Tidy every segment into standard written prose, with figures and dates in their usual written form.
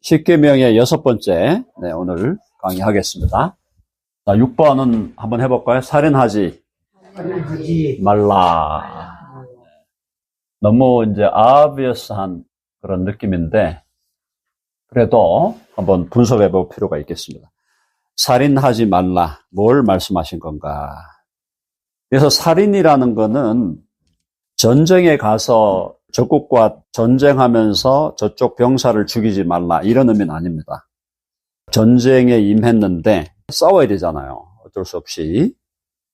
십계명의 6번째, 오늘 강의하겠습니다. 자, 6번은 한번 해볼까요? 살인하지 말라. 너무 이제 obvious한 그런 느낌인데, 그래도 한번 분석해 볼 필요가 있겠습니다. 살인하지 말라. 뭘 말씀하신 건가? 그래서 살인이라는 거는 전쟁에 가서 적국과 전쟁하면서 저쪽 병사를 죽이지 말라, 이런 의미는 아닙니다. 전쟁에 임했는데 싸워야 되잖아요. 어쩔 수 없이.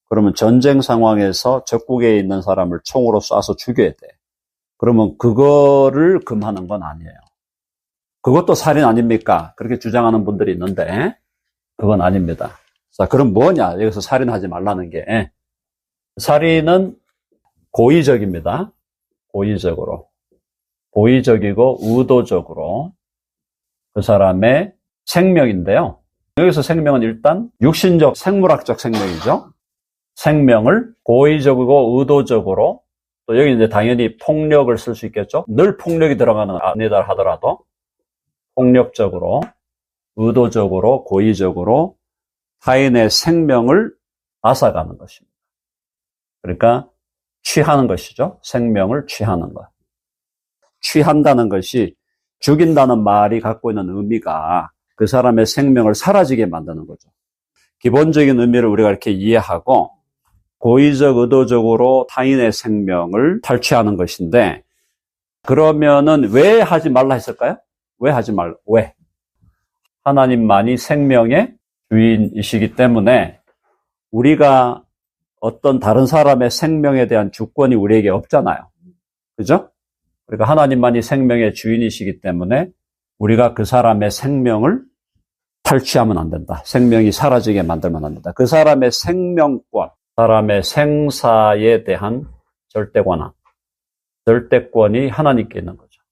그러면 전쟁 상황에서 적국에 있는 사람을 총으로 쏴서 죽여야 돼. 그러면 그거를 금하는 건 아니에요. 그것도 살인 아닙니까? 그렇게 주장하는 분들이 있는데 그건 아닙니다. 자, 그럼 뭐냐? 여기서 살인하지 말라는 게, 살인은 고의적입니다. 고의적이고 의도적으로 그 사람의 생명인데요. 여기서 생명은 일단 육신적, 생물학적 생명이죠. 생명을 고의적이고 의도적으로, 또 여기 이제 당연히 폭력을 쓸 수 있겠죠. 늘 폭력이 들어가는 아니다 하더라도 폭력적으로, 의도적으로, 고의적으로 타인의 생명을 앗아가는 것입니다. 그러니까 취하는 것이죠. 생명을 취하는 것. 취한다는 것이, 죽인다는 말이 갖고 있는 의미가 그 사람의 생명을 사라지게 만드는 거죠. 기본적인 의미를 우리가 이렇게 이해하고 고의적, 의도적으로 타인의 생명을 탈취하는 것인데, 그러면은 왜 하지 말라 했을까요? 왜? 하나님만이 생명의 주인이시기 때문에 우리가 어떤 다른 사람의 생명에 대한 주권이 우리에게 없잖아요. 그죠? 그러니까 하나님만이 생명의 주인이시기 때문에 우리가 그 사람의 생명을 탈취하면 안 된다. 생명이 사라지게 만들면 안 된다. 그 사람의 생명권, 사람의 생사에 대한 절대권이 하나님께 있는 거죠.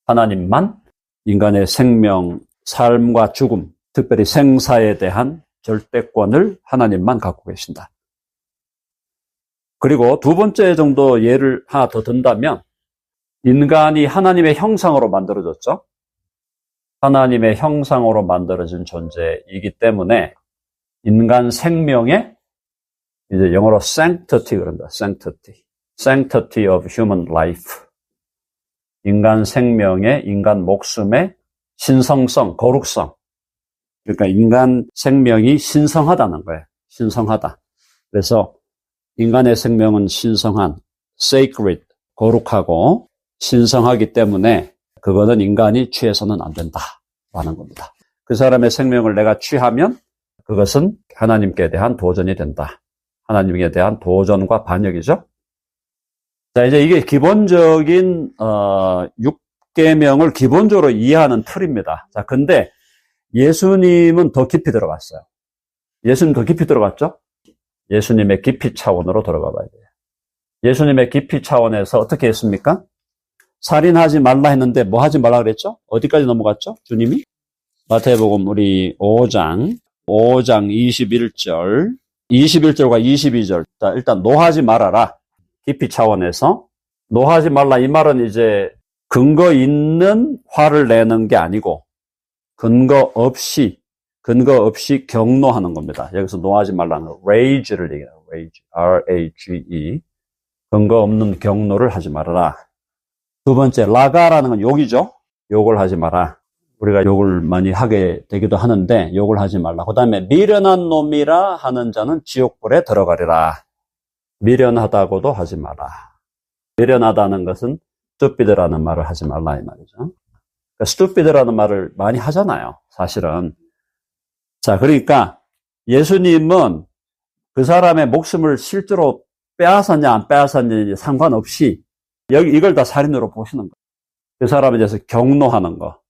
하나님만 인간의 생명, 삶과 죽음, 특별히 생사에 대한 절대권을 하나님만 갖고 계신다. 그리고 두 번째 정도 예를 하나 더 든다면, 인간이 하나님의 형상으로 만들어졌죠. 하나님의 형상으로 만들어진 존재이기 때문에 인간 생명에, 이제 영어로 sanctity 그런다. sanctity of human life. 인간 생명의, 인간 목숨의 신성성, 거룩성. 그러니까 인간 생명이 신성하다는 거예요. 신성하다. 그래서 인간의 생명은 신성한, sacred, 거룩하고 신성하기 때문에 그거는 인간이 취해서는 안 된다라는 겁니다. 그 사람의 생명을 내가 취하면 그것은 하나님께 대한 도전이 된다. 하나님께 대한 도전과 반역이죠. 자, 이제 이게 기본적인 6계명을 기본적으로 이해하는 틀입니다. 자, 근데 예수님은 더 깊이 들어갔어요. 예수님 더 깊이 들어갔죠? 예수님의 깊이 차원으로 들어가 봐야 돼요. 예수님의 깊이 차원에서 어떻게 했습니까? 살인하지 말라 했는데 뭐 하지 말라 그랬죠? 어디까지 넘어갔죠? 주님이? 마태복음 우리 5장 21절과 22절. 자, 일단 노하지 말아라. 깊이 차원에서. 노하지 말라, 이 말은 이제 근거 있는 화를 내는 게 아니고 근거 없이 경노하는 겁니다. 여기서 노하지 말라는 거, rage를 얘기해요. rage, R-A-G-E. 근거 없는 경노를 하지 말아라. 두 번째, 라가라는 건 욕이죠. 욕을 하지 마라. 우리가 욕을 많이 하게 되기도 하는데 욕을 하지 말라. 그 다음에 미련한 놈이라 하는 자는 지옥불에 들어가리라. 미련하다고도 하지 마라. 미련하다는 것은 stupid라는 말을 하지 말라 이 말이죠. 그러니까 stupid라는 말을 많이 하잖아요, 사실은. 자, 그러니까 예수님은 그 사람의 목숨을 실제로 빼앗았냐 안 빼앗았냐 상관없이 이걸 다 살인으로 보시는 거예요. 그 사람에 대해서 경노하는 거.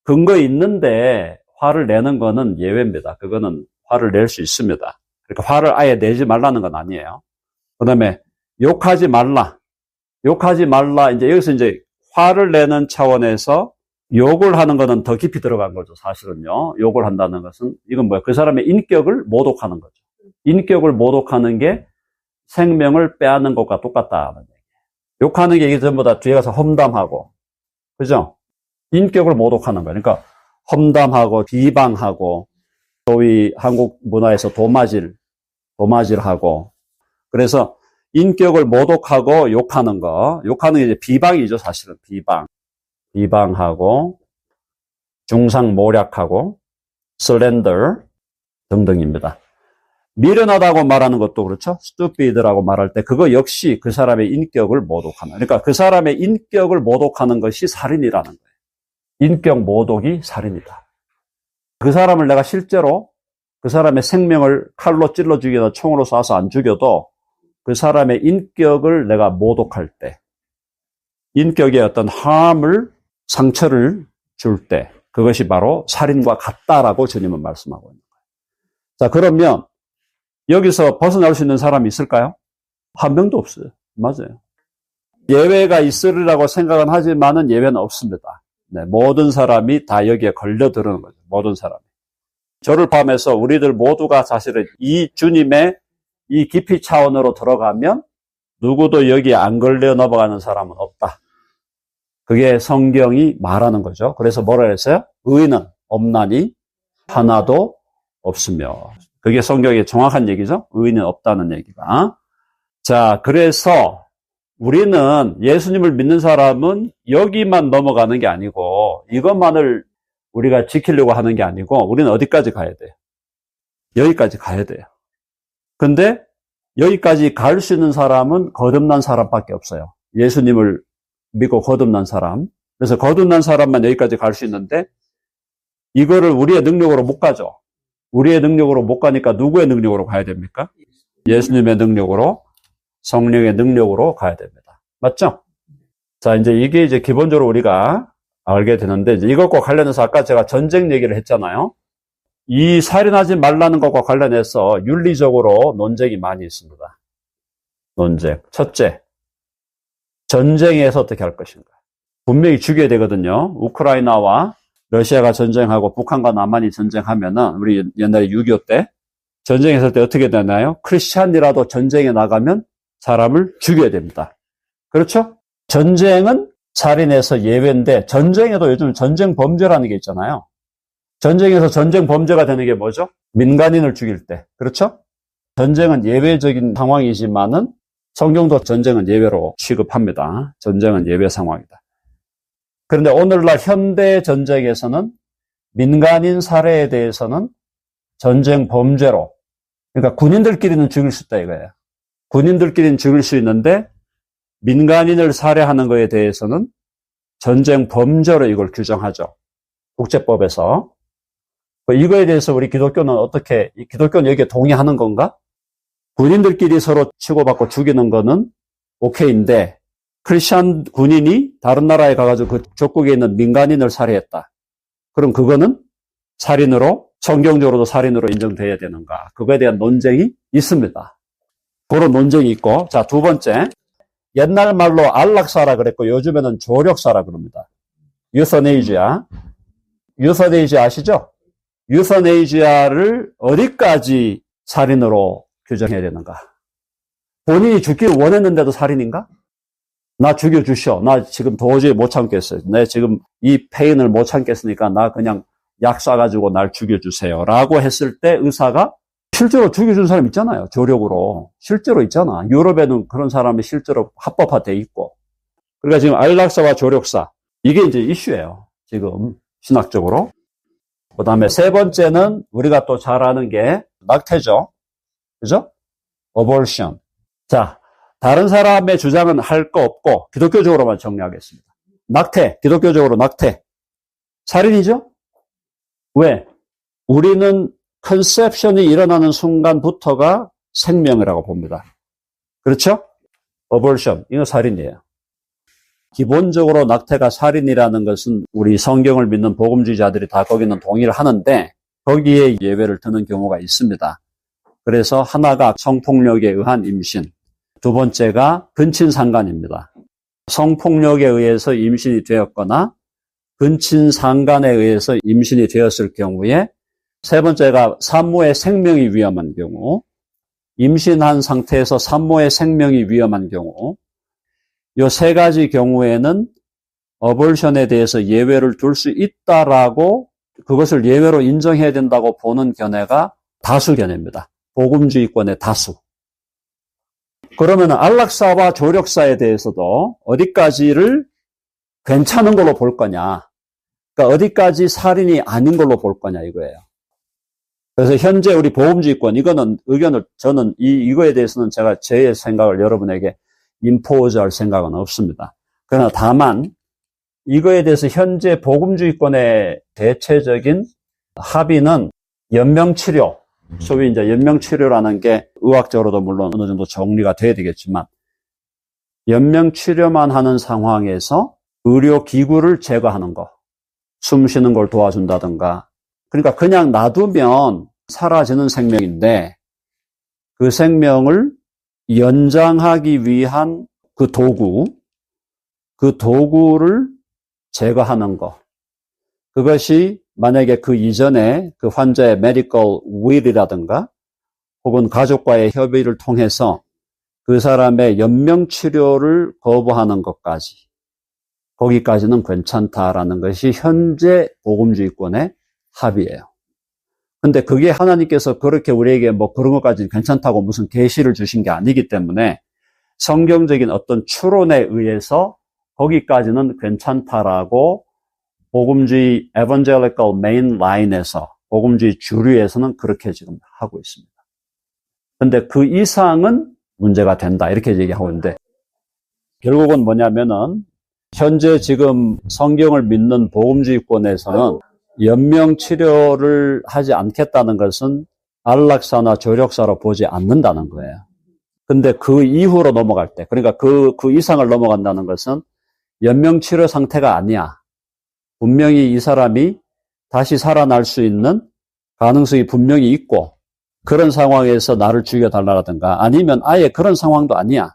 근거 있는데 화를 내는 거는 예외입니다. 그거는 화를 낼 수 있습니다. 그러니까 화를 아예 내지 말라는 건 아니에요. 그 다음에 욕하지 말라. 이제 여기서 이제 화를 내는 차원에서 욕을 하는 거는 더 깊이 들어간 거죠, 사실은요. 욕을 한다는 것은, 이건 뭐야? 그 사람의 인격을 모독하는 거죠. 인격을 모독하는 게 생명을 빼앗는 것과 똑같다는 얘기예요. 욕하는 게 이게 전부 다 뒤에 가서 험담하고, 그죠? 인격을 모독하는 거예요. 그러니까 험담하고 비방하고 소위 한국 문화에서 도마질하고 그래서 인격을 모독하고 욕하는 거. 욕하는 게 이제 비방이죠, 사실은. 비방하고 중상모략하고 슬렌더 등등입니다. 미련하다고 말하는 것도 그렇죠. stupid라고 말할 때 그거 역시 그 사람의 인격을 모독하는. 그러니까 그 사람의 인격을 모독하는 것이 살인이라는 거예요. 인격 모독이 살인이다. 그 사람을 내가 실제로 그 사람의 생명을 칼로 찔러 죽이거나 총으로 쏴서 안 죽여도 그 사람의 인격을 내가 모독할 때, 인격에 어떤 상처를 줄 때, 그것이 바로 살인과 같다라고 주님은 말씀하고 있는 거예요. 자, 그러면 여기서 벗어날 수 있는 사람이 있을까요? 한 명도 없어요. 맞아요. 예외가 있으리라고 생각은 하지만은 예외는 없습니다. 네, 모든 사람이 다 여기에 걸려드는 거죠. 모든 사람이. 저를 포함해서 우리들 모두가 사실은 이 주님의 이 깊이 차원으로 들어가면 누구도 여기에 안 걸려 넘어가는 사람은 없다. 그게 성경이 말하는 거죠. 그래서 뭐라 했어요? 의인은 없나니 하나도 없으며. 그게 성경의 정확한 얘기죠. 의인은 없다는 얘기가. 자, 그래서 우리는 예수님을 믿는 사람은 여기만 넘어가는 게 아니고 이것만을 우리가 지키려고 하는 게 아니고 우리는 어디까지 가야 돼요? 여기까지 가야 돼요. 근데 여기까지 갈 수 있는 사람은 거듭난 사람밖에 없어요. 예수님을 믿고 거듭난 사람. 그래서 거듭난 사람만 여기까지 갈 수 있는데 이거를 우리의 능력으로 못 가죠. 우리의 능력으로 못 가니까 누구의 능력으로 가야 됩니까? 예수님의 능력으로, 성령의 능력으로 가야 됩니다. 맞죠? 자, 이게 이제 기본적으로 우리가 알게 되는데, 이제 이것과 관련해서 아까 제가 전쟁 얘기를 했잖아요. 이 살인하지 말라는 것과 관련해서 윤리적으로 논쟁이 많이 있습니다. 논쟁. 첫째, 전쟁에서 어떻게 할 것인가. 분명히 죽여야 되거든요. 우크라이나와 러시아가 전쟁하고 북한과 남한이 전쟁하면은 우리 옛날에 6.25 때 전쟁했을 때 어떻게 되나요? 크리스찬이라도 전쟁에 나가면 사람을 죽여야 됩니다. 그렇죠? 전쟁은 살인에서 예외인데 전쟁에도 요즘 전쟁 범죄라는 게 있잖아요. 전쟁에서 전쟁 범죄가 되는 게 뭐죠? 민간인을 죽일 때. 그렇죠? 전쟁은 예외적인 상황이지만은 성경도 전쟁은 예외로 취급합니다. 전쟁은 예외 상황이다. 그런데 오늘날 현대 전쟁에서는 민간인 살해에 대해서는 전쟁 범죄로, 그러니까 군인들끼리는 죽일 수 있다 이거예요. 군인들끼리는 죽일 수 있는데 민간인을 살해하는 것에 대해서는 전쟁 범죄로 이걸 규정하죠. 국제법에서. 이거에 대해서 우리 기독교는 기독교는 여기에 동의하는 건가? 군인들끼리 서로 치고받고 죽이는 거는 오케이인데, 크리스찬 군인이 다른 나라에 가가지고 그 적국에 있는 민간인을 살해했다. 그럼 그거는 살인으로, 성경적으로도 살인으로 인정돼야 되는가? 그거에 대한 논쟁이 있습니다. 그런 논쟁이 있고, 자, 두 번째. 옛날 말로 안락사라 그랬고, 요즘에는 조력사라 그럽니다. 유서네이지아. 유서네이지아 아시죠? 유서네이지아를 어디까지 살인으로 규정해야 되는가? 본인이 죽기를 원했는데도 살인인가? 나 죽여주시오. 나 지금 도저히 못 참겠어요. 내 지금 이 페인을 못 참겠으니까 나 그냥 약 쏴가지고 날 죽여주세요. 라고 했을 때 의사가 실제로 죽여준 사람 있잖아요. 조력으로. 실제로 있잖아. 유럽에는 그런 사람이 실제로 합법화돼 있고. 그러니까 지금 안락사와 조력사. 이게 이제 이슈예요. 지금 신학적으로. 그 다음에 세 번째는 우리가 또 잘 아는 게 낙태죠. 그죠? abortion. 자, 다른 사람의 주장은 할 거 없고 기독교적으로만 정리하겠습니다. 낙태, 기독교적으로 낙태. 살인이죠? 왜? 우리는 컨셉션이 일어나는 순간부터가 생명이라고 봅니다. 그렇죠? abortion, 이거 살인이에요. 기본적으로 낙태가 살인이라는 것은 우리 성경을 믿는 복음주의자들이 다 거기는 동의를 하는데 거기에 예외를 두는 경우가 있습니다. 그래서 하나가 성폭력에 의한 임신, 두 번째가 근친상간입니다. 성폭력에 의해서 임신이 되었거나 근친상간에 의해서 임신이 되었을 경우에, 세 번째가 산모의 생명이 위험한 경우, 임신한 상태에서 산모의 생명이 위험한 경우, 이 세 가지 경우에는 어볼션에 대해서 예외를 둘 수 있다라고 그것을 예외로 인정해야 된다고 보는 견해가 다수 견해입니다. 복음주의권의 다수. 그러면 안락사와 조력사에 대해서도 어디까지를 괜찮은 걸로 볼 거냐. 그러니까 어디까지 살인이 아닌 걸로 볼 거냐 이거예요. 그래서 현재 우리 복음주의권, 이거는 의견을, 저는 이거에 대해서는 제가 제 생각을 여러분에게 인포즈할 생각은 없습니다. 그러나 다만 이거에 대해서 현재 복음주의권의 대체적인 합의는 연명치료, 소위 이제 연명치료라는 게 의학적으로도 물론 어느 정도 정리가 돼야 되겠지만, 연명치료만 하는 상황에서 의료기구를 제거하는 거, 숨 쉬는 걸 도와준다든가, 그러니까 그냥 놔두면 사라지는 생명인데, 그 생명을 연장하기 위한 그 도구를 제거하는 거. 그것이 만약에 그 이전에 그 환자의 medical will이라든가 혹은 가족과의 협의를 통해서 그 사람의 연명치료를 거부하는 것까지, 거기까지는 괜찮다라는 것이 현재 복음주의권의 합의예요. 근데 그게 하나님께서 그렇게 우리에게 뭐 그런 것까지는 괜찮다고 무슨 계시를 주신 게 아니기 때문에 성경적인 어떤 추론에 의해서 거기까지는 괜찮다라고 복음주의 evangelical main line에서, 복음주의 주류에서는 그렇게 지금 하고 있습니다. 근데 그 이상은 문제가 된다, 이렇게 얘기하고 있는데, 결국은 뭐냐면은 현재 지금 성경을 믿는 복음주의권에서는 연명치료를 하지 않겠다는 것은 안락사나 조력사로 보지 않는다는 거예요. 근데 그 이후로 넘어갈 때, 그러니까 그 이상을 넘어간다는 것은 연명치료 상태가 아니야. 분명히 이 사람이 다시 살아날 수 있는 가능성이 분명히 있고, 그런 상황에서 나를 죽여달라든가, 아니면 아예 그런 상황도 아니야.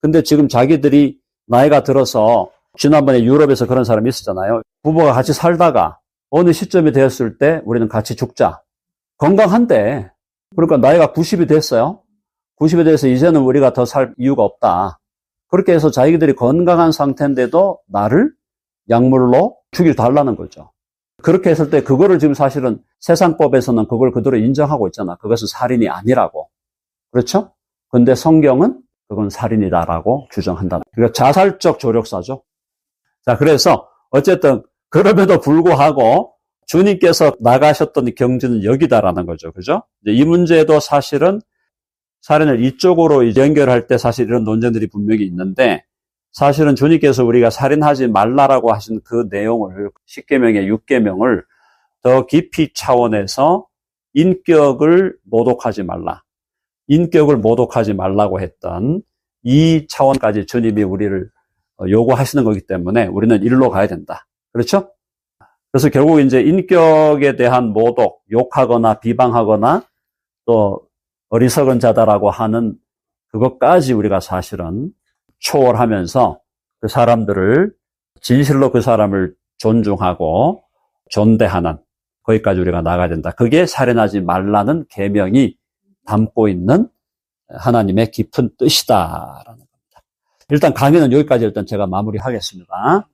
근데 지금 자기들이 나이가 들어서, 지난번에 유럽에서 그런 사람이 있었잖아요. 부부가 같이 살다가 어느 시점이 되었을 때 우리는 같이 죽자. 건강한데, 그러니까 나이가 90이 됐어요. 90이 돼서 이제는 우리가 더 살 이유가 없다. 그렇게 해서 자기들이 건강한 상태인데도 나를 약물로 죽여달라는 거죠. 그렇게 했을 때 그거를 지금 사실은 세상법에서는 그걸 그대로 인정하고 있잖아. 그것은 살인이 아니라고. 그렇죠? 근데 성경은 그건 살인이다라고 규정한다. 그러니까 자살적 조력사죠. 자, 그래서 어쨌든 그럼에도 불구하고 주님께서 나가셨던 경지는 여기다라는 거죠. 그죠? 이 문제도 사실은 살인을 이쪽으로 연결할 때 사실 이런 논쟁들이 분명히 있는데, 사실은 주님께서 우리가 살인하지 말라라고 하신 그 내용을 10계명의 6계명을 더 깊이 차원에서 인격을 모독하지 말라. 인격을 모독하지 말라고 했던 이 차원까지 주님이 우리를 요구하시는 거기 때문에 우리는 일로 가야 된다. 그렇죠? 그래서 결국 이제 인격에 대한 모독, 욕하거나 비방하거나 또 어리석은 자다라고 하는 그것까지 우리가 사실은 초월하면서 그 사람들을, 진실로 그 사람을 존중하고 존대하는, 거기까지 우리가 나가야 된다. 그게 살인하지 말라는 계명이 담고 있는 하나님의 깊은 뜻이다라는 겁니다. 일단 강의는 여기까지 일단 제가 마무리하겠습니다.